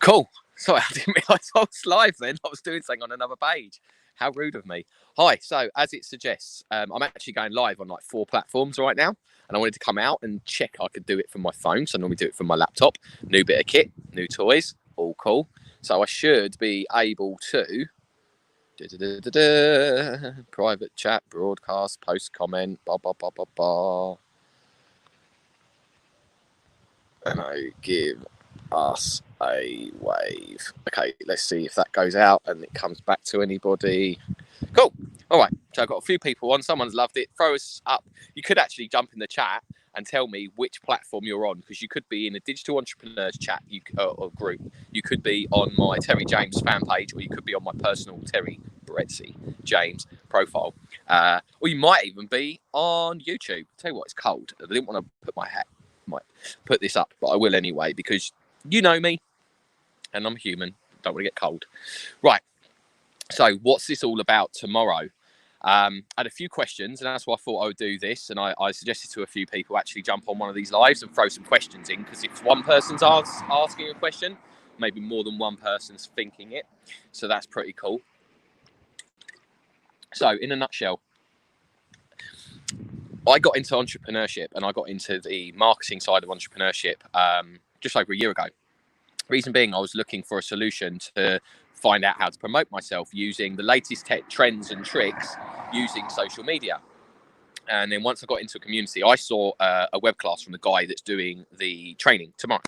Cool. Sorry, I didn't realise I was live then. I was doing something on another page. How rude of me. Hi. So, as it suggests, I'm actually going live on like 4 platforms right now. And I wanted to come out and check I could do it from my phone. So, I normally do it from my laptop. New bit of kit, new toys, all cool. So, I should be able to. Private chat, broadcast, post comment, blah, blah, blah, blah, blah. And I give us a wave. Okay, let's see if that goes out and it comes back to anybody. Cool. All right. So I've got a few people on. Someone's loved it. Throw us up. You could actually jump in the chat and tell me which platform you're on, because you could be in a digital entrepreneurs chat or group. You could be on my Terry James fan page, or you could be on my personal Terry Bretzi James profile. Or you might even be on YouTube. Tell you what, it's cold. I didn't want to put my hat. Might put this up, but I will anyway, because you know me and I'm human. Don't want to get cold. Right. So what's this all about tomorrow? I had a few questions, and that's why I thought I would do this. And I suggested to a few people actually jump on one of these lives and throw some questions in, because if one person's asking a question, maybe more than one person's thinking it. So that's pretty cool. So in a nutshell, I got into entrepreneurship and I got into the marketing side of entrepreneurship just over a year ago. Reason being, I was looking for a solution to find out how to promote myself using the latest tech trends and tricks using social media. And then once I got into a community, I saw a web class from the guy that's doing the training tomorrow,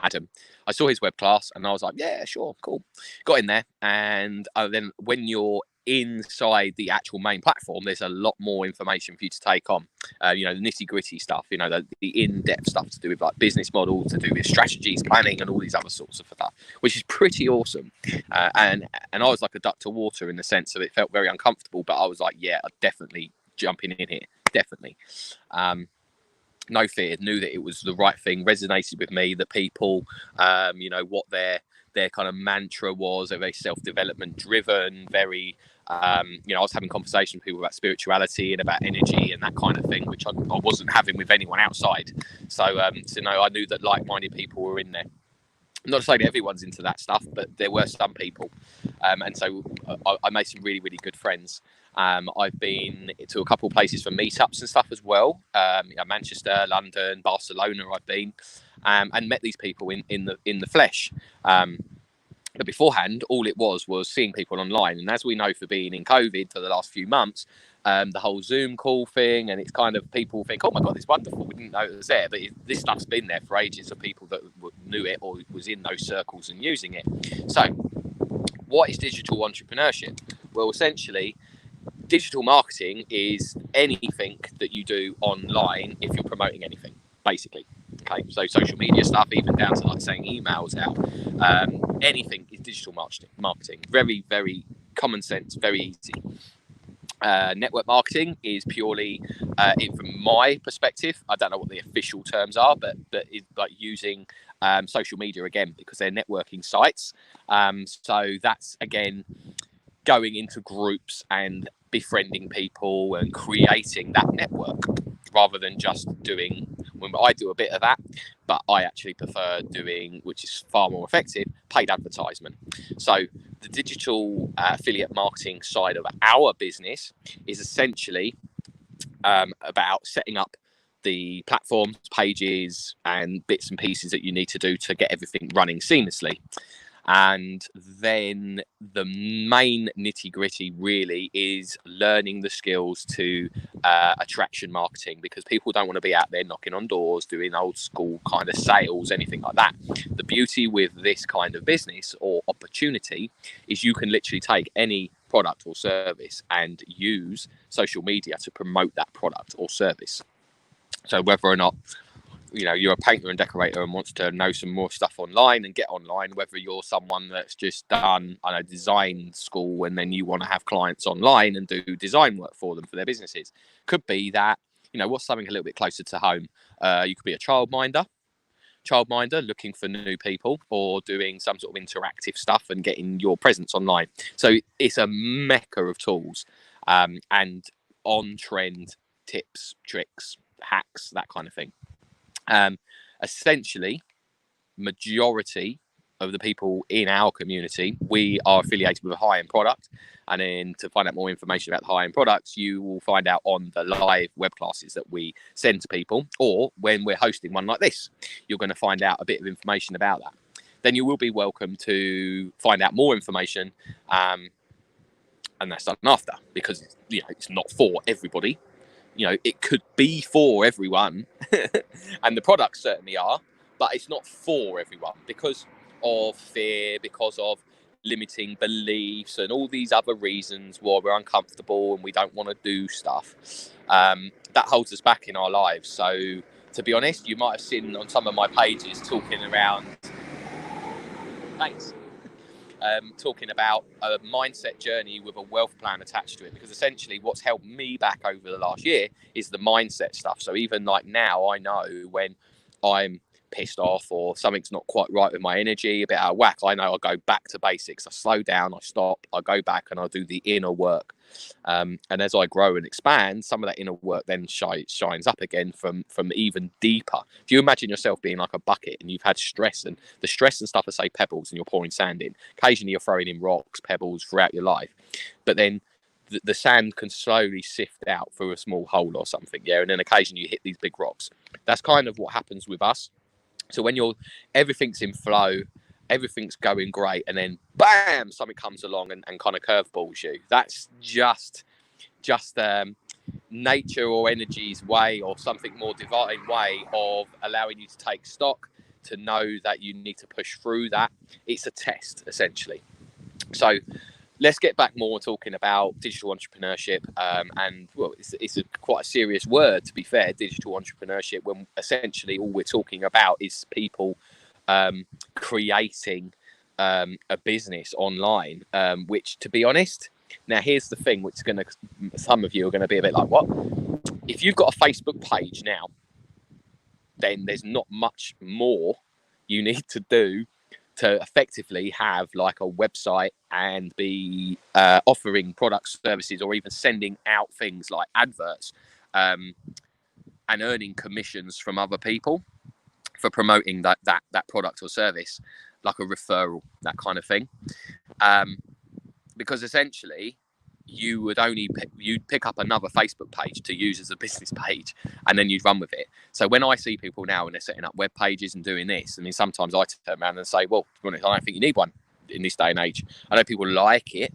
Adam. I saw his web class and I was like, yeah, sure, cool. Got in there. And then when you're inside the actual main platform, there's a lot more information for you to take on. The nitty gritty stuff, the in-depth stuff to do with like business model, to do with strategies, planning, and all these other sorts of stuff, which is pretty awesome. And I was like a duck to water in the sense that it felt very uncomfortable, but I was like, yeah, I'm definitely jumping in here. Definitely. No fear, knew that it was the right thing, resonated with me, the people, what their kind of mantra was. They're very self-development driven, very I was having conversations with people about spirituality and about energy and that kind of thing, which I wasn't having with anyone outside. So I knew that like-minded people were in there. Not to say that everyone's into that stuff, but there were some people. And so I made some really, really good friends. I've been to a couple of places for meetups and stuff as well. Manchester, London, Barcelona. I've been and met these people in the flesh. But beforehand, all it was seeing people online. And as we know, for being in COVID for the last few months, the whole Zoom call thing, and it's kind of people think, oh my God, it's wonderful. We didn't know it was there. But this stuff's been there for ages of people that knew it or was in those circles and using it. So what is digital entrepreneurship? Well, essentially, digital marketing is anything that you do online if you're promoting anything, basically. Okay, so social media stuff, even down to like sending emails out, anything is digital marketing. Very, very common sense, very easy. Network marketing is purely, from my perspective, I don't know what the official terms are, but it's like using social media again, because they're networking sites. So that's again going into groups and befriending people and creating that network, rather than just doing. I do a bit of that, but I actually prefer doing, which is far more effective, paid advertisement. So the digital affiliate marketing side of our business is essentially about setting up the platforms, pages, and bits and pieces that you need to do to get everything running seamlessly. And then the main nitty gritty really is learning the skills to attraction marketing, because people don't want to be out there knocking on doors, doing old school kind of sales, anything like that. The beauty with this kind of business or opportunity is you can literally take any product or service and use social media to promote that product or service. So whether or not you're a painter and decorator and wants to know some more stuff online and get online, whether you're someone that's just done design school and then you want to have clients online and do design work for them for their businesses. Could be that, what's something a little bit closer to home. You could be a childminder looking for new people, or doing some sort of interactive stuff and getting your presence online. So it's a mecca of tools and on-trend tips, tricks, hacks, that kind of thing. Essentially, majority of the people in our community, we are affiliated with a high-end product. And then to find out more information about the high-end products, you will find out on the live web classes that we send to people, or when we're hosting one like this, you're going to find out a bit of information about that. Then you will be welcome to find out more information, and that's done after, because it's not for everybody. It could be for everyone, and the products certainly are, but it's not for everyone because of fear, because of limiting beliefs, and all these other reasons why we're uncomfortable and we don't want to do stuff. That holds us back in our lives. So, to be honest, you might have seen on some of my pages talking around. Thanks. Talking about a mindset journey with a wealth plan attached to it, because essentially what's held me back over the last year is the mindset stuff. So even like now, I know when I'm pissed off or something's not quite right with my energy, a bit out of whack, I know I'll go back to basics. I slow down, I stop, I go back, and I'll do the inner work. And as I grow and expand, some of that inner work then shines up again from even deeper. If you imagine yourself being like a bucket and you've had stress, and the stress and stuff are, say, pebbles, and you're pouring sand in. Occasionally you're throwing in rocks, pebbles throughout your life. But then the sand can slowly sift out through a small hole or something. Yeah. And then occasionally you hit these big rocks. That's kind of what happens with us. So when everything's in flow, everything's going great, and then bam, something comes along and kind of curveballs you. That's just nature or energy's way, or something more divine way of allowing you to take stock, to know that you need to push through that. It's a test, essentially. So let's get back more talking about digital entrepreneurship. And well, it's quite a serious word, to be fair, digital entrepreneurship, when essentially all we're talking about is people creating a business online, which, to be honest, now here's the thing, which is some of you are going to be a bit like, what? If you've got a Facebook page now, then there's not much more you need to do to effectively have like a website and be offering products, services, or even sending out things like adverts, and earning commissions from other people for promoting that product or service, like a referral, that kind of thing. Because essentially you would you'd pick up another Facebook page to use as a business page, and then you'd run with it. So when I see people now and they're setting up web pages and doing this, I mean, sometimes I turn around and say, well, to be honest, I don't think you need one in this day and age. I know people like it,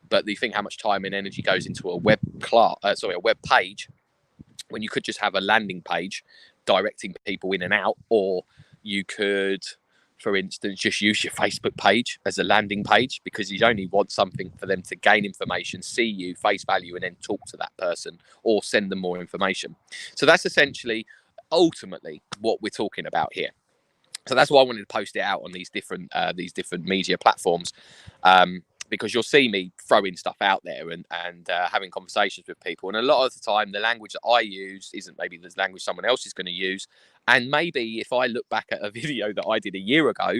but you think how much time and energy goes into a web page, when you could just have a landing page directing people in and out, or you could, for instance, just use your Facebook page as a landing page, because you only want something for them to gain information, see you, face value, and then talk to that person or send them more information. So that's essentially, ultimately, what we're talking about here. So that's why I wanted to post it out on these different media platforms, because you'll see me throwing stuff out there and having conversations with people. And a lot of the time, the language that I use isn't maybe the language someone else is going to use. And maybe if I look back at a video that I did a year ago,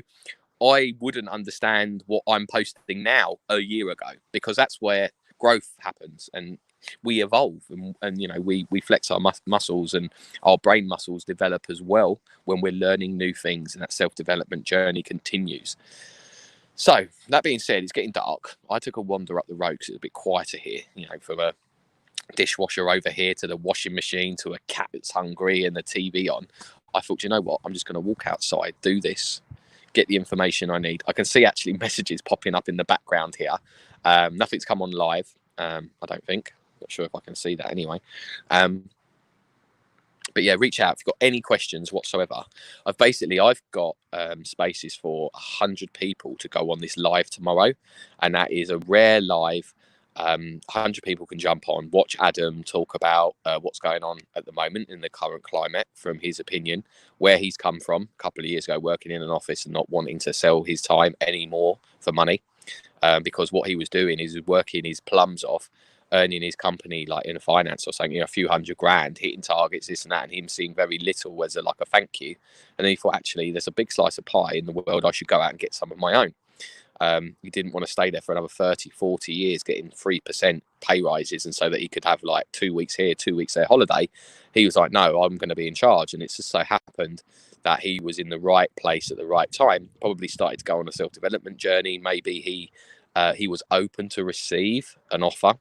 I wouldn't understand what I'm posting now a year ago, because that's where growth happens and we evolve, and we flex our muscles, and our brain muscles develop as well when we're learning new things, and that self-development journey continues. So that being said, it's getting dark. I took a wander up the road because it's a bit quieter here, from a dishwasher over here to the washing machine to a cat that's hungry and the TV on. I thought, you know what, I'm just going to walk outside, do this, get the information I need. I can see actually messages popping up in the background here. Nothing's come on live, I don't think. Not sure if I can see that anyway. But yeah, reach out if you've got any questions whatsoever. I've got spaces for 100 people to go on this live tomorrow, and that is a rare live. 100 people can jump on, watch Adam talk about what's going on at the moment in the current climate, from his opinion, where he's come from a couple of years ago, working in an office and not wanting to sell his time anymore for money, because what he was doing is working his plums off, earning his company, like in finance or something, a few $100,000, hitting targets, this and that, and him seeing very little as a thank you. And then he thought, actually, there's a big slice of pie in the world, I should go out and get some of my own. He didn't want to stay there for another 30, 40 years getting 3% pay rises, and so that he could have like 2 weeks here, 2 weeks there holiday. He was like, no, I'm going to be in charge. And it's just so happened that he was in the right place at the right time, probably started to go on a self-development journey. Maybe he was open to receive an offer,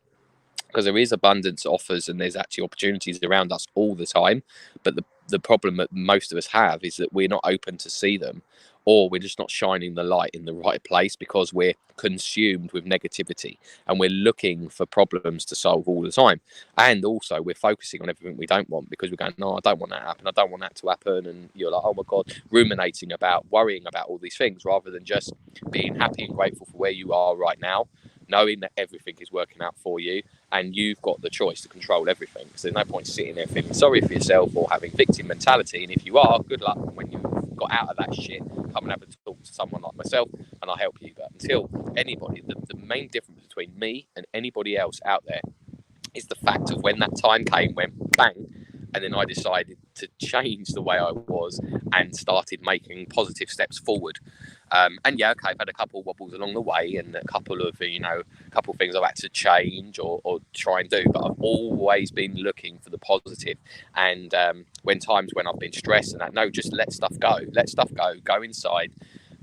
because there is abundance of offers and there's actually opportunities around us all the time. But the problem that most of us have is that we're not open to see them, or we're just not shining the light in the right place because we're consumed with negativity and we're looking for problems to solve all the time. And also we're focusing on everything we don't want, because we're going, no, I don't want that to happen, I don't want that to happen. And you're like, oh my God, ruminating about, worrying about all these things, rather than just being happy and grateful for where you are right now, knowing that everything is working out for you and you've got the choice to control everything. So there's no point sitting there feeling sorry for yourself or having victim mentality. And if you are, good luck. When you've got out of that shit, come and have a talk to someone like myself and I'll help you. But until anybody, the main difference between me and anybody else out there is the fact of when that time came, went bang, and then I decided to change the way I was and started making positive steps forward. And yeah, okay, I've had a couple of wobbles along the way and a couple of things I've had to change or try and do, but I've always been looking for the positive. And when I've been stressed and that, no, just let stuff go, go inside.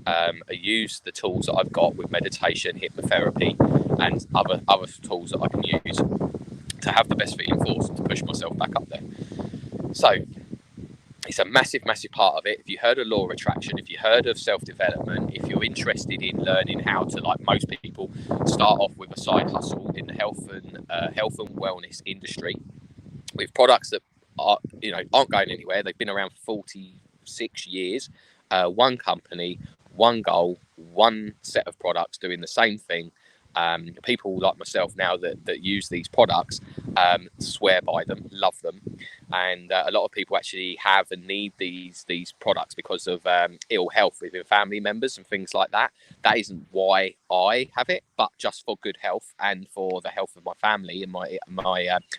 I use the tools that I've got with meditation, hypnotherapy, and other tools that I can use to have the best feeling force and to push myself back up there. So it's a massive part of it. If you heard of law of attraction, if you heard of self-development, if you're interested in learning how to, like most people, start off with a side hustle in the health and wellness industry with products that aren't going anywhere. They've been around for 46 years. One company, one goal, one set of products doing the same thing. People like myself now that use these products swear by them, love them, and a lot of people actually have and need these products because of ill health within family members and things like that. That isn't why I have it, but just for good health and for the health of my family and my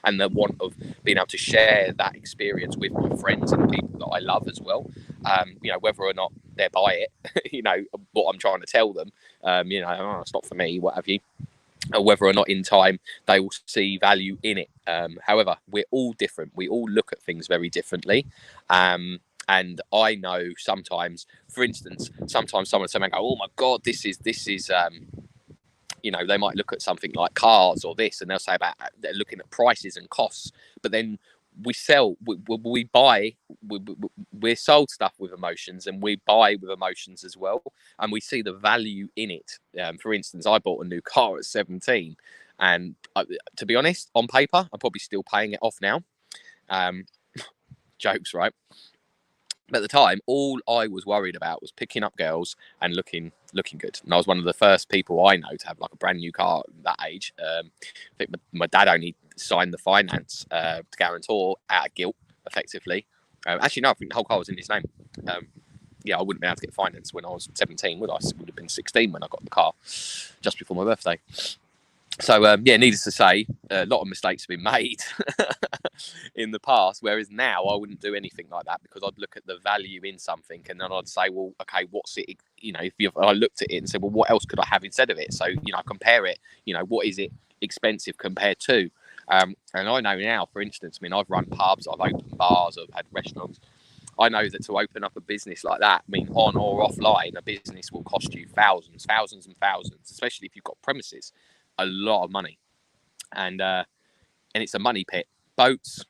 and the want of being able to share that experience with my friends and people that I love as well. Whether or not they buy it, what I'm trying to tell them, it's not for me, what have you. Whether or not in time they will see value in it. However, we're all different. We all look at things very differently. And I know sometimes, for instance, sometimes someone will go, oh my God, this is they might look at something like cars or this, and they'll say about they're looking at prices and costs, but then we buy, we're sold stuff with emotions, and we buy with emotions as well, and we see the value in it. For instance, I bought a new car at 17, and to be honest, on paper, I'm probably still paying it off now. Jokes, right? But at the time, all I was worried about was picking up girls and looking good. And I was one of the first people I know to have like a brand new car at that age. I think my dad only signed the finance to guarantor out of guilt, effectively. Actually, no, I think the whole car was in his name. I wouldn't be able to get finance when I was 17, would I? I would have been 16 when I got the car, just before my birthday. So, needless to say, a lot of mistakes have been made in the past, whereas now I wouldn't do anything like that, because I'd look at the value in something and then I'd say, well, okay, what's it, if I looked at it and said, well, what else could I have instead of it? So, compare it, what is it expensive compared to? And I know now, for instance, I've run pubs, I've opened bars, I've had restaurants. I know that to open up a business like that, on or offline, a business will cost you thousands and thousands, especially if you've got premises. A lot of money, and it's a money pit. Boats,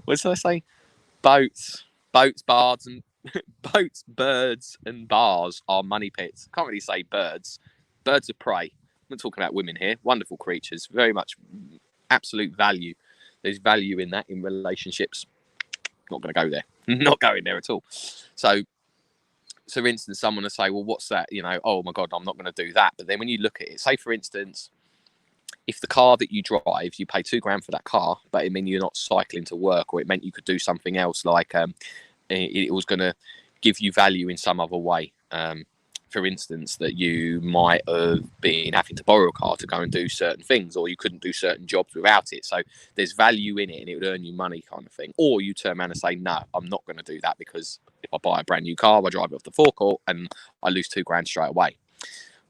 what did I say? Boats, bars, and boats, birds, and bars are money pits. Can't really say birds. Birds of prey. I'm not talking about women here. Wonderful creatures, very much absolute value. There's value in that in relationships. Not going to go there. Not going there at all. So for instance, someone will say, well, what's that? Oh my God, I'm not going to do that. But then when you look at it, say, for instance, if the car that you drive, you pay $2,000 for that car, but it meant you're not cycling to work, or it meant you could do something else, like it was going to give you value in some other way. For instance, that you might have been having to borrow a car to go and do certain things, or you couldn't do certain jobs without it. So there's value in it and it would earn you money, kind of thing. Or you turn around and say, no, I'm not going to do that, because if I buy a brand new car, I drive it off the forecourt and I lose $2,000 straight away.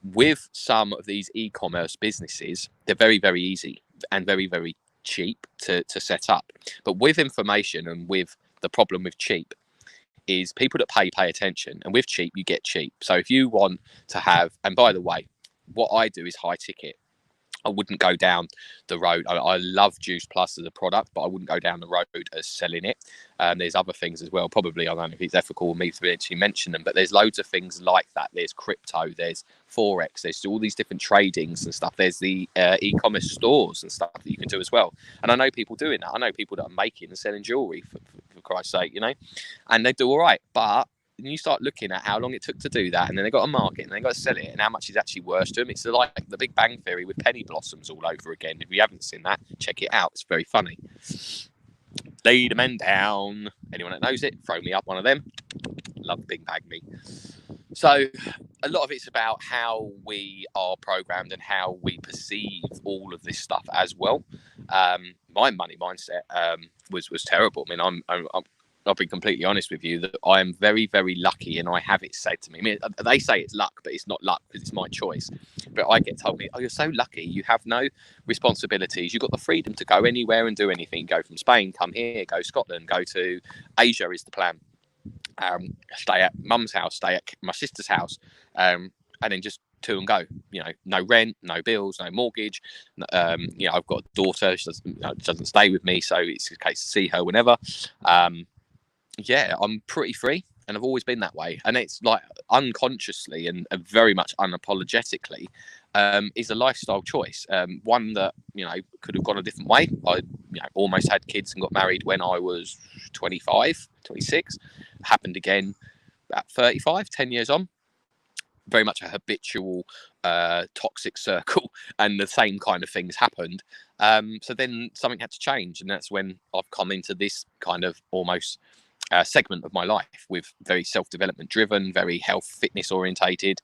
With some of these e-commerce businesses, they're very, very easy and very, very cheap to set up. But with information and with the problem with cheap is people that pay attention, and with cheap you get cheap. So if you want to have, and by the way, what I do is high ticket. I wouldn't go down the road. I love Juice Plus as a product, but I wouldn't go down the road as selling it. There's other things as well. Probably, I don't know if it's ethical of me to actually mention them, but there's loads of things like that. There's crypto, there's Forex, there's all these different tradings and stuff. There's the e-commerce stores and stuff that you can do as well. And I know people doing that. I know people that are making and selling jewelry, for Christ's sake, and they do all right. But and you start looking at how long it took to do that, and then they got to market, and they got to sell it, and how much is actually worth to them. It's like the Big Bang Theory with penny blossoms all over again. If you haven't seen that, check it out. It's very funny. Lay the men down. Anyone that knows it, throw me up one of them. Love Big Bang me. So a lot of it's about how we are programmed and how we perceive all of this stuff as well. My money mindset was terrible. I mean, I'll be completely honest with you that I am very, very lucky, and I have it said to me. I mean, they say it's luck, but it's not luck because it's my choice. But I get told me, "Oh, you're so lucky. You have no responsibilities. You've got the freedom to go anywhere and do anything. Go from Spain, come here, go Scotland, go to Asia is the plan. Stay at mum's house, stay at my sister's house, and then just to and go. No rent, no bills, no mortgage. I've got a daughter. She doesn't stay with me, so it's a case to see her whenever. Yeah, I'm pretty free, and I've always been that way. And it's like unconsciously and very much unapologetically is a lifestyle choice. One that, could have gone a different way. I almost had kids and got married when I was 25, 26. Happened again at 35, 10 years on. Very much a habitual toxic circle, and the same kind of things happened. So then something had to change, and that's when I've come into this kind of almost segment of my life with very self-development driven, very health fitness orientated,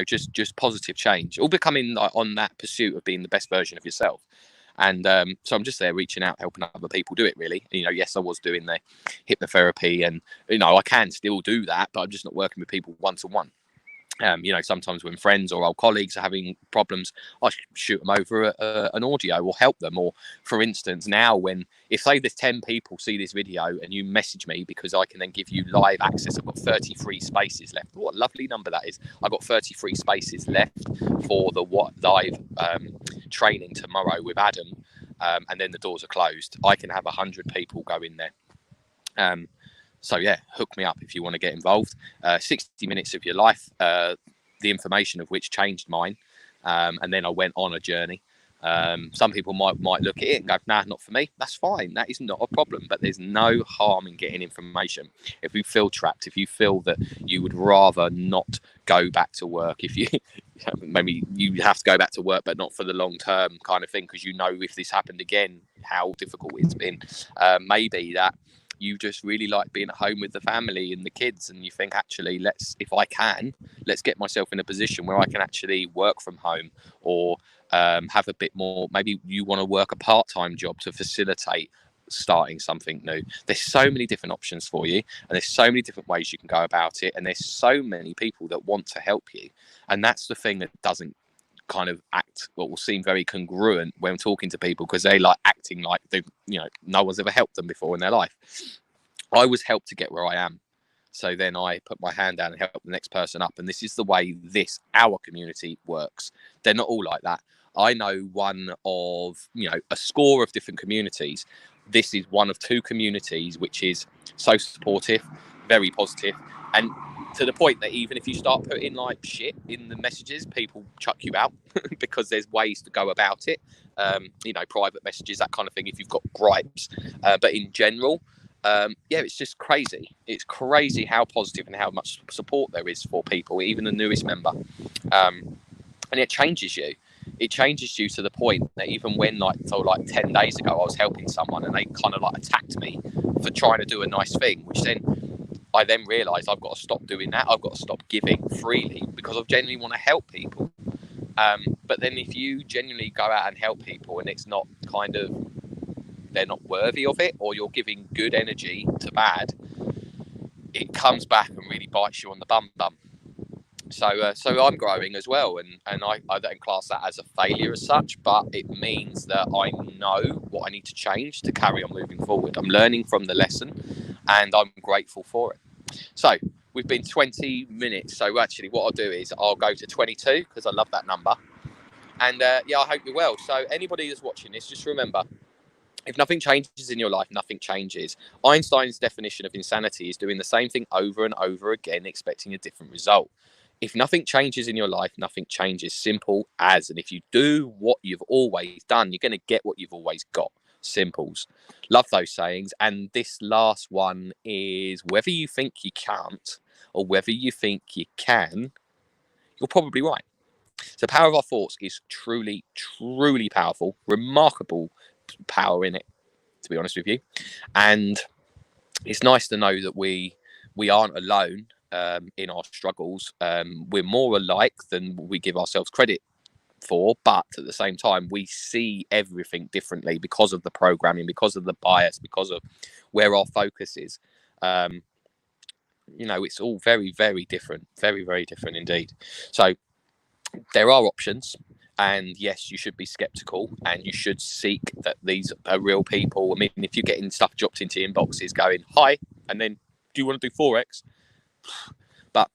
just positive change, all becoming like on that pursuit of being the best version of yourself. And so I'm just there reaching out, helping other people do it, really. Yes, I was doing the hypnotherapy, and I can still do that, but I'm just not working with people one-to-one. Sometimes when friends or old colleagues are having problems, I shoot them over an audio or help them. Or, for instance, now if say there's 10 people see this video and you message me, because I can then give you live access. I've got 33 spaces left. What a lovely number that is. I've got 33 spaces left for the live training tomorrow with Adam, and then the doors are closed. I can have 100 people go in there. So yeah, hook me up if you want to get involved. 60 minutes of your life, the information of which changed mine. And then I went on a journey. Some people might look at it and go, nah, not for me. That's fine. That is not a problem. But there's no harm in getting information. If you feel trapped, if you feel that you would rather not go back to work, if you maybe you have to go back to work, but not for the long term kind of thing, because if this happened again, how difficult it's been. Maybe that you just really like being at home with the family and the kids, and you think, actually, let's get myself in a position where I can actually work from home, or have a bit more. Maybe you want to work a part-time job to facilitate starting something new. There's so many different options for you, and there's so many different ways you can go about it, and there's so many people that want to help you. And that's the thing that doesn't kind of act what will seem very congruent when talking to people, because they like acting like no one's ever helped them before in their life. I was helped to get where I am, so then I put my hand down and help the next person up. And this is the way our community works. They're not all like that. I know one of a score of different communities. This is one of two communities which is so supportive, very positive, and to the point that even if you start putting like shit in the messages, people chuck you out because there's ways to go about it. Private messages, that kind of thing, if you've got gripes. But in general, it's just crazy. It's crazy how positive and how much support there is for people, even the newest member. And it changes you. It changes you to the point that even when, like 10 days ago, I was helping someone and they kind of like attacked me for trying to do a nice thing, which I then realised I've got to stop doing that. I've got to stop giving freely because I genuinely want to help people. But then if you genuinely go out and help people and it's not they're not worthy of it, or you're giving good energy to bad, it comes back and really bites you on the bum. So I'm growing as well, and I don't class that as a failure as such, but it means that I know what I need to change to carry on moving forward. I'm learning from the lesson, and I'm grateful for it. So we've been 20 minutes. So actually, what I'll do is I'll go to 22 because I love that number. And yeah, I hope you're well. So anybody that's watching this, just remember, if nothing changes in your life, nothing changes. Einstein's definition of insanity is doing the same thing over and over again, expecting a different result. If nothing changes in your life, nothing changes. Simple as. And if you do what you've always done, you're going to get what you've always got. Simples. Love those sayings. And this last one is whether you think you can't or whether you think you can, you're probably right. So the power of our thoughts is truly, truly powerful. Remarkable power in it, to be honest with you. And it's nice to know that we aren't alone in our struggles. We're more alike than we give ourselves credit for, but at the same time, we see everything differently because of the programming, because of the bias, because of where our focus is. It's all very, very different, very, very different indeed. So there are options. And yes, you should be skeptical and you should seek that these are real people. I mean, if you're getting stuff dropped into inboxes going, hi, and then do you want to do Forex? But,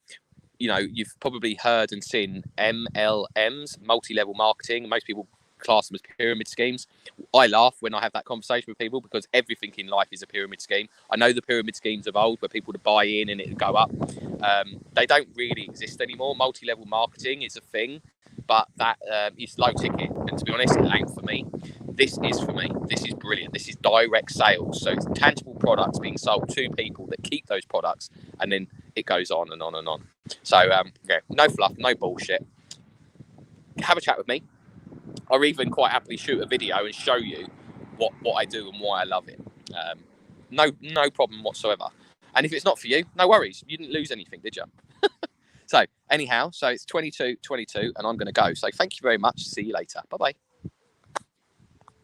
you've probably heard and seen MLMs, multi-level marketing. Most people class them as pyramid schemes. I laugh when I have that conversation with people because everything in life is a pyramid scheme. I know the pyramid schemes of old where people would buy in and it would go up. They don't really exist anymore. Multi-level marketing is a thing, but that is low ticket. And to be honest, it ain't for me. This is for me. This is brilliant. This is direct sales. So it's tangible products being sold to people that keep those products, and then it goes on and on and on. So, yeah, no fluff, no bullshit. Have a chat with me. I'll even quite happily shoot a video and show you what I do and why I love it. No problem whatsoever. And if it's not for you, no worries. You didn't lose anything, did you? So anyhow, it's 22:22 and I'm going to go. So thank you very much. See you later. Bye-bye.